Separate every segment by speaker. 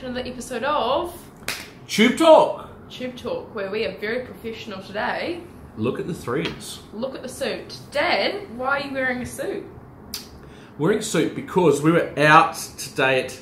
Speaker 1: to another episode of
Speaker 2: Tube Talk.
Speaker 1: Tube Talk, where we are very professional today.
Speaker 2: Look at the threads.
Speaker 1: Look at the suit. Dad, why are you wearing a suit?
Speaker 2: Wearing a suit because we were out today at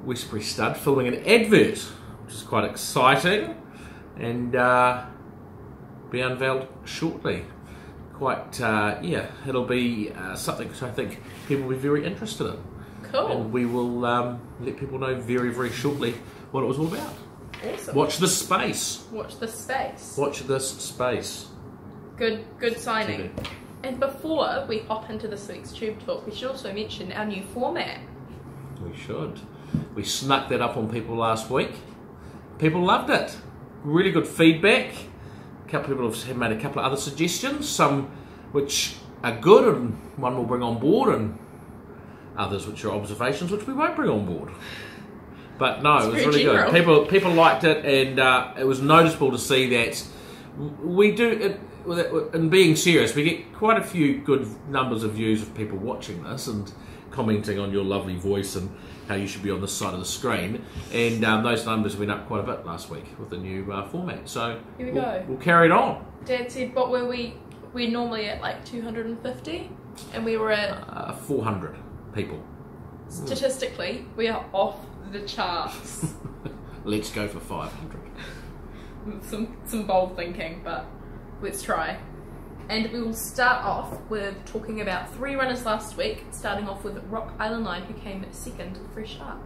Speaker 2: Westbury Stud filming an advert, which is quite exciting, and be unveiled shortly. Quite, yeah, it'll be something which I think people will be very interested in.
Speaker 1: Cool.
Speaker 2: And we will let people know very, very shortly what it was all about.
Speaker 1: Awesome.
Speaker 2: Watch this space.
Speaker 1: Watch the space.
Speaker 2: Watch this space.
Speaker 1: Good signing. And before we hop into this week's Tube Talk, we should also mention our new format.
Speaker 2: We should. We snuck that up on people last week. People loved it. Really good feedback. A couple of people have made a couple of other suggestions, some which are good and one we'll bring on board, and others which are observations which we won't bring on board. But no, it was really good. People liked it, and it was noticeable to see that we do, and being serious, we get quite a few good numbers of views of people watching this and commenting on your lovely voice and how you should be on this side of the screen, and those numbers went up quite a bit last week with the new format. So
Speaker 1: here we go.
Speaker 2: We'll carry it on.
Speaker 1: Dad said, what were we? We're normally at like 250, and we were at
Speaker 2: 400 people.
Speaker 1: Statistically, we are off the charts.
Speaker 2: Let's go for 500.
Speaker 1: Some bold thinking, but let's try. And we will start off with talking about 3 runners last week, starting off with Rock Island Line, who came second, fresh up.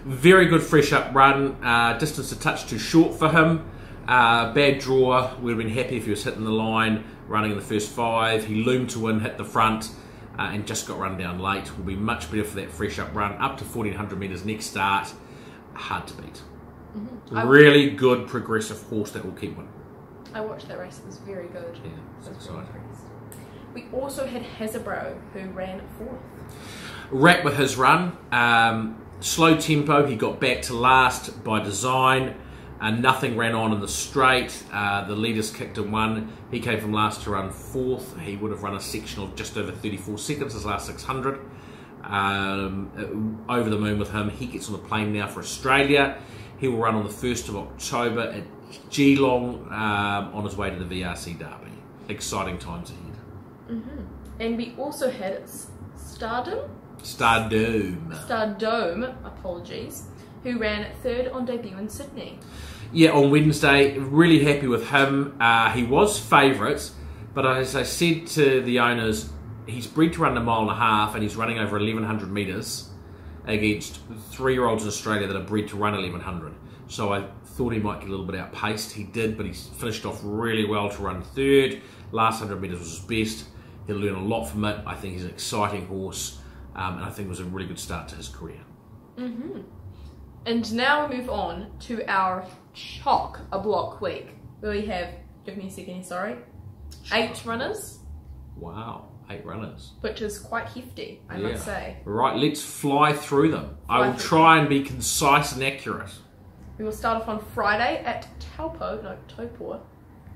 Speaker 2: Very good fresh up run. Distance a touch too short for him. Bad draw. We'd have been happy if he was hitting the line, running in the first 5. He loomed to win, hit the front, and just got run down late. Will be much better for that fresh up run. Up to 1400 metres next start. Hard to beat. Really good progressive horse that will keep winning.
Speaker 1: I watched that race, it was very good.
Speaker 2: Yeah, it's exciting.
Speaker 1: We also had Hasbro, who ran 4th.
Speaker 2: Wrapped with his run. Slow tempo, he got back to last by design. Nothing ran on in the straight. The leaders kicked and won. He came from last to run 4th. He would have run a section of just over 34 seconds his last 600. Over the moon with him. He gets on the plane now for Australia. He will run on the 1st of October at Geelong on his way to the VRC Derby. Exciting times ahead.
Speaker 1: And we also had Stardome, apologies, who ran 3rd on debut in Sydney. Yeah,
Speaker 2: on Wednesday, really happy with him. He was favourite, but as I said to the owners, he's bred to run a 1.5 miles and he's running over 1100 metres against 3-year-olds in Australia that are bred to run 1100. So I thought he might get a little bit outpaced. He did, but he finished off really well to run 3rd. Last 100 metres was his best. He'll learn a lot from it. I think he's an exciting horse, and I think it was a really good start to his career.
Speaker 1: And now we move on to our chock-a-block week, where we have, give me a second, sorry, 8 runners.
Speaker 2: Wow. 8 runners.
Speaker 1: Which is quite hefty, I must say.
Speaker 2: Right, let's fly through them. I will try and be concise and accurate.
Speaker 1: We will start off on Friday at Taupō. I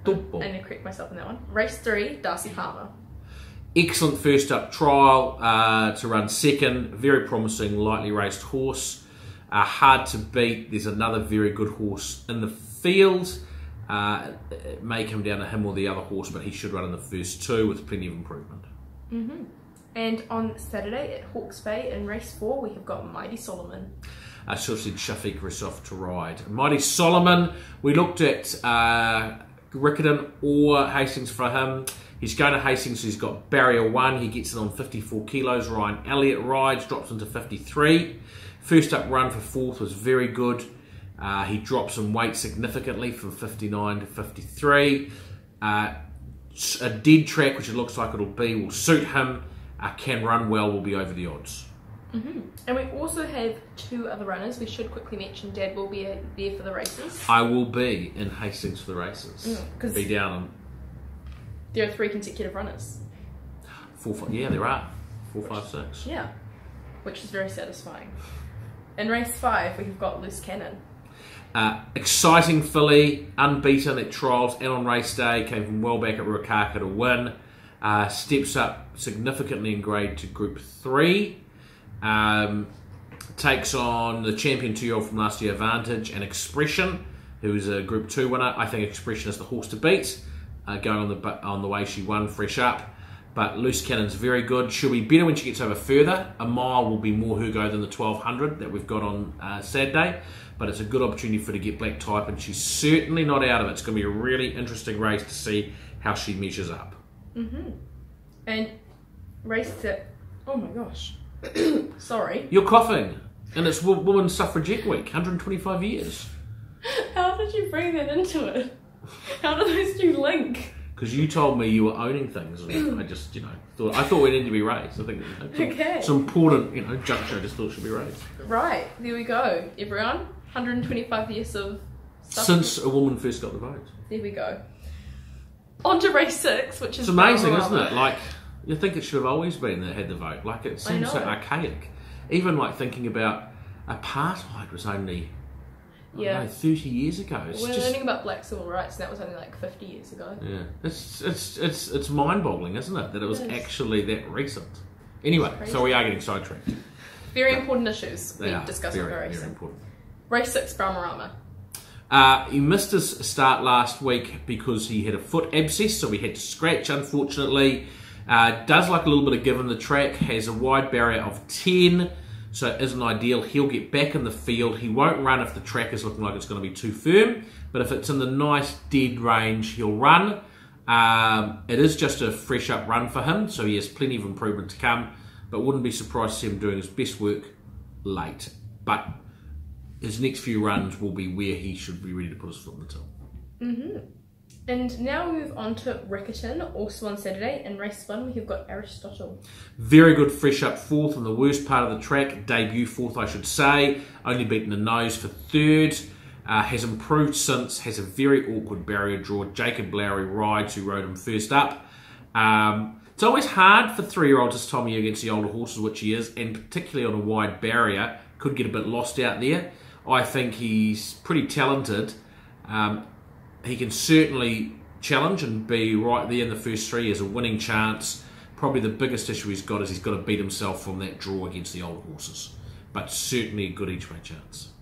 Speaker 1: need to correct myself on that one. Race 3, Darcy Palmer.
Speaker 2: Excellent first up trial to run 2nd. Very promising, lightly raced horse. Hard to beat. There's another very good horse in the field. It may come down to him or the other horse, but he should run in the first 2 with plenty of improvement.
Speaker 1: And on Saturday at Hawke's Bay in race 4, we have got Mighty Solomon.
Speaker 2: I should have said Shafiq Rasoff to ride. Mighty Solomon, we looked at Riccarton or Hastings for him. He's going to Hastings, so he's got barrier 1. He gets it on 54 kilos. Ryan Elliott rides, drops into 53. First up run for 4th was very good. He drops in weight significantly from 59 to 53. A dead track, which it looks like it'll be, will suit him. Can run well, will be over the odds.
Speaker 1: And we also have 2 other runners. We should quickly mention Dad will be there for the races.
Speaker 2: I will be in Hastings for the races. Be down on.
Speaker 1: There are 3 consecutive runners.
Speaker 2: 4, 5, yeah, there are. 4, 5, 6.
Speaker 1: Yeah, which is very satisfying. In race 5, we've got Loose Cannon.
Speaker 2: Exciting filly, unbeaten at trials and on race day, came from well back at Ruakaka to win. Steps up significantly in grade to Group 3. takes on the champion 2-year-old from last year, Vantage, and Expression, who's a Group 2 winner. I think Expression is the horse to beat, going on the way she won Fresh Up. But Loose Cannon's very good. She'll be better when she gets over further. A mile will be more her go than the 1200 that we've got on Saturday. But it's a good opportunity for her to get black type, and she's certainly not out of it. It's going to be a really interesting race to see how she measures up.
Speaker 1: And race that... Oh my gosh. Sorry.
Speaker 2: You're coughing. And it's Women's Suffragette Week, 125 years.
Speaker 1: How did you bring that into it? How do those two link?
Speaker 2: Because you told me you were owning things, and I just, thought we needed to be raised. I think it's an important, juncture. I just thought should be raised.
Speaker 1: Right, there we go, everyone. 125 years of stuff.
Speaker 2: Since a woman first got the vote.
Speaker 1: There we go. On to race 6, which is...
Speaker 2: It's amazing, isn't it? Like, you think it should have always been that had the vote. Like, it seems so archaic. Even like thinking about apartheid was only... I don't know, 30 years ago.
Speaker 1: We're learning about black civil rights, and that was only like 50 years ago.
Speaker 2: Yeah, it's mind-boggling, isn't it, that it was actually that recent. Anyway, so we are getting sidetracked.
Speaker 1: Very important issues we discussed with
Speaker 2: very,
Speaker 1: racing.
Speaker 2: very important.
Speaker 1: Race 6, Bramarama.
Speaker 2: He missed his start last week because he had a foot abscess, so we had to scratch, unfortunately. Does like a little bit of give in the track, has a wide barrier of 10. So it isn't ideal. He'll get back in the field. He won't run if the track is looking like it's going to be too firm. But if it's in the nice dead range, he'll run. It is just a fresh up run for him, so he has plenty of improvement to come. But wouldn't be surprised to see him doing his best work late. But his next few runs will be where he should be ready to put his foot in the till.
Speaker 1: And now we move on to Riccarton, also on Saturday. In race 1, we have got Aristotle.
Speaker 2: Very good fresh up 4th in the worst part of the track. Debut 4th, I should say. Only beaten the nose for 3rd. Has improved since. Has a very awkward barrier draw. Jacob Lowry rides, who rode him first up. It's always hard for 3-year-olds this time of year against the older horses, which he is, and particularly on a wide barrier. Could get a bit lost out there. I think he's pretty talented. He can certainly challenge and be right there in the first 3. He has a winning chance. Probably the biggest issue he's got is he's got to beat himself from that draw against the older horses. But certainly a good each way chance.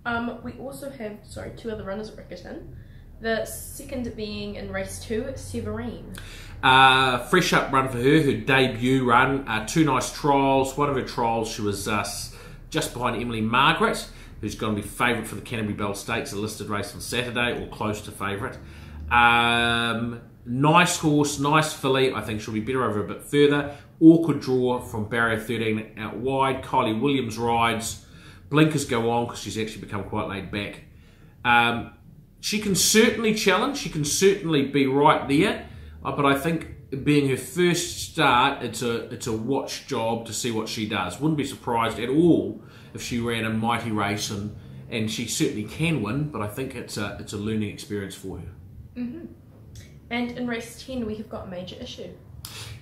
Speaker 1: We also have, 2 other runners at Riccarton. The second being in race 2, Severine.
Speaker 2: Fresh up run for her debut run. 2 nice trials. One of her trials, she was just behind Emily Margaret, who's going to be favourite for the Canterbury Bell Stakes, a listed race on Saturday, or close to favourite. Nice horse, nice filly. I think she'll be better over a bit further. Awkward draw from barrier 13 out wide. Kylie Williams rides. Blinkers go on because she's actually become quite laid back. She can certainly challenge. She can certainly be right there. But I think being her first start, it's a watch job to see what she does. Wouldn't be surprised at all if she ran a mighty race, and she certainly can win, but I think it's a learning experience for her.
Speaker 1: And in race 10, we have got Major Issue.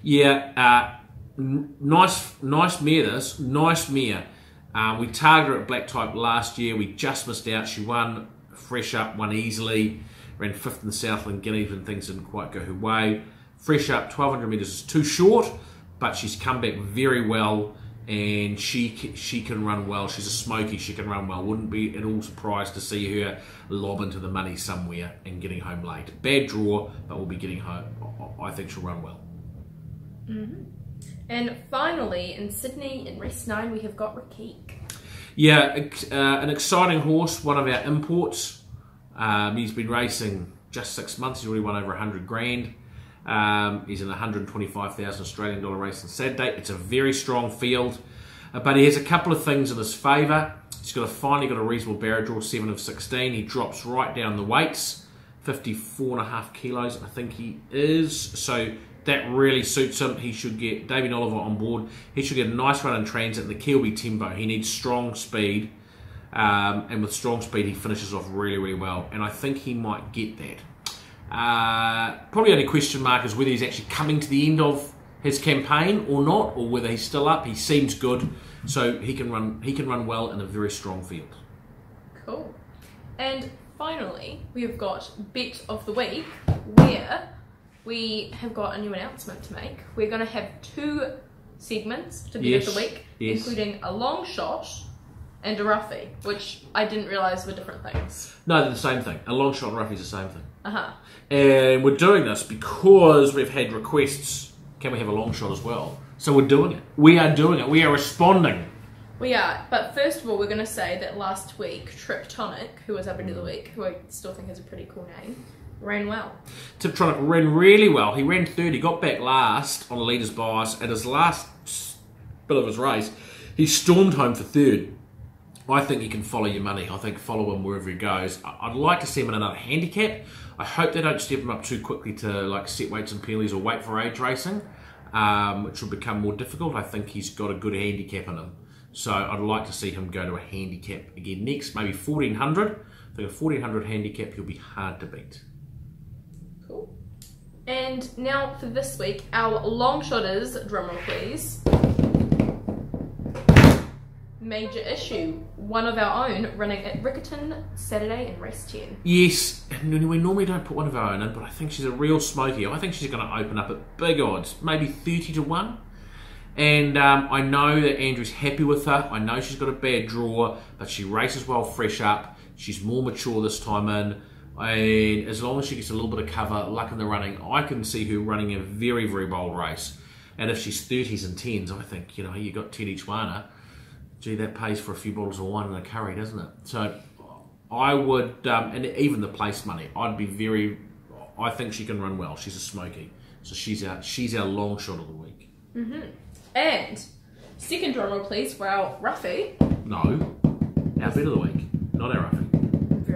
Speaker 2: Yeah, nice mare this, nice mare. We targeted her at black type last year, we just missed out. She won fresh up, won easily, ran 5th in the Southland Guineas when things didn't quite go her way. Fresh up, 1200 metres is too short, but she's come back very well. And she can run well. She's a smoky, she can run well. Wouldn't be at all surprised to see her lob into the money somewhere and getting home late. Bad draw, but we'll be getting home. I think she'll run well.
Speaker 1: And finally, in Sydney, in race 9, we have got Rakik.
Speaker 2: Yeah, an exciting horse, one of our imports. He's been racing just 6 months. He's already won over 100 grand. He's in a $125,000 Australian dollar race on Saturday. It's a very strong field, but he has a couple of things in his favour. He's finally got a reasonable barrier draw, 7 of 16. He drops right down the weights, 54.5 kilos, I think he is. So that really suits him. He should get Damien Oliver on board. He should get a nice run in transit. And the key will be tempo. He needs strong speed, and with strong speed, he finishes off really, really well. And I think he might get that. Probably only question mark is whether he's actually coming to the end of his campaign or not, or whether he's still up. He seems good, so he can run well in a very strong field.
Speaker 1: Cool. And finally, we have got Bet of the Week, where we have got a new announcement to make. We're going to have 2 segments to be of the week,
Speaker 2: yes.
Speaker 1: including a long shot and a roughie, which I didn't realise were different things.
Speaker 2: No, they're the same thing. A long shot and roughie is the same thing.
Speaker 1: Uh-huh.
Speaker 2: And we're doing this because we've had requests, can we have a long shot as well? So we're doing it. We are doing it. We are responding.
Speaker 1: We are. But first of all, we're going to say that last week, Triptonic, who was our bid of the week, who I still think is a pretty cool name, ran well.
Speaker 2: Triptonic ran really well. He ran third. He got back last on a leader's bias. At his last bit of his race, he stormed home for third. I think you can follow your money. I think follow him wherever he goes. I'd like to see him in another handicap. I hope they don't step him up too quickly to like set weights and peelies or wait for age racing, which will become more difficult. I think he's got a good handicap in him. So I'd like to see him go to a handicap again next, maybe 1400. I think a 1400 handicap, he'll be hard to beat.
Speaker 1: Cool. And now for this week, our long shotters, drumroll please. Major Issue, one of our own, running at Riccarton Saturday in race 10.
Speaker 2: Yes, and we normally don't put one of our own in, but I think she's a real smoky. I think she's going to open up at big odds, maybe 30 to 1. And I know that Andrew's happy with her. I know she's got a bad draw, but she races well fresh up. She's more mature this time in. And as long as she gets a little bit of cover, luck in the running, I can see her running a very, very bold race. And if she's 30s and 10s, I think, you know, you got Ted Ichwana. Gee, that pays for a few bottles of wine and a curry, doesn't it? So I would, and even the place money, I'd be very, I think she can run well. She's a smoky. So she's our long shot of the week.
Speaker 1: Mm-hmm. And second drum roll, please, for our roughie.
Speaker 2: No, our bid of the week, not our roughie.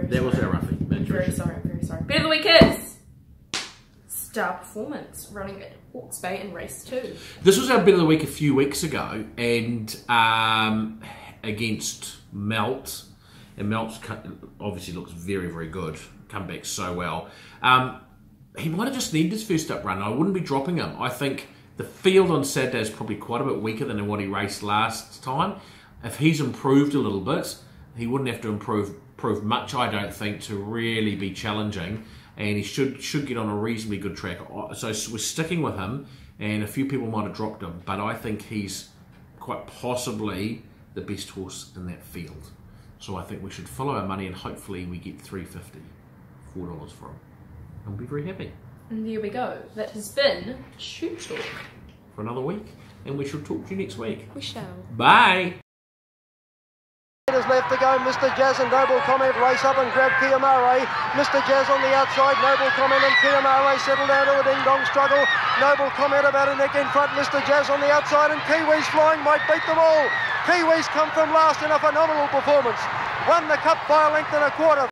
Speaker 2: That was our roughie.
Speaker 1: I'm very sorry. Bid of the week is Star Performance, running at Hawke's Bay in race 2.
Speaker 2: This was our bid of the week a few weeks ago, and against Melt, and Melt obviously looks very, very good. Come back so well. He might have just needed his first up run. I wouldn't be dropping him. I think the field on Saturday is probably quite a bit weaker than what he raced last time. If he's improved a little bit, he wouldn't have to improve much, I don't think, to really be challenging. And he should get on a reasonably good track. So we're sticking with him, and a few people might have dropped him, but I think he's quite possibly the best horse in that field. So I think we should follow our money, and hopefully we get $3.50, $4 for him. And we'll be very happy.
Speaker 1: And there we go. That has been Shoot Talk.
Speaker 2: For another week, and we shall talk to you next week.
Speaker 1: We shall.
Speaker 2: Bye!
Speaker 3: Is left to go. Mr. Jazz and Noble Comment race up and grab Kiamare. Mr. Jazz on the outside. Noble Comment and Kiamare settle down to a ding-dong struggle. Noble Comment about a neck in front. Mr. Jazz on the outside, and Kiwis Flying might beat them all. Kiwis come from last in a phenomenal performance. Won the cup by a length and a quarter.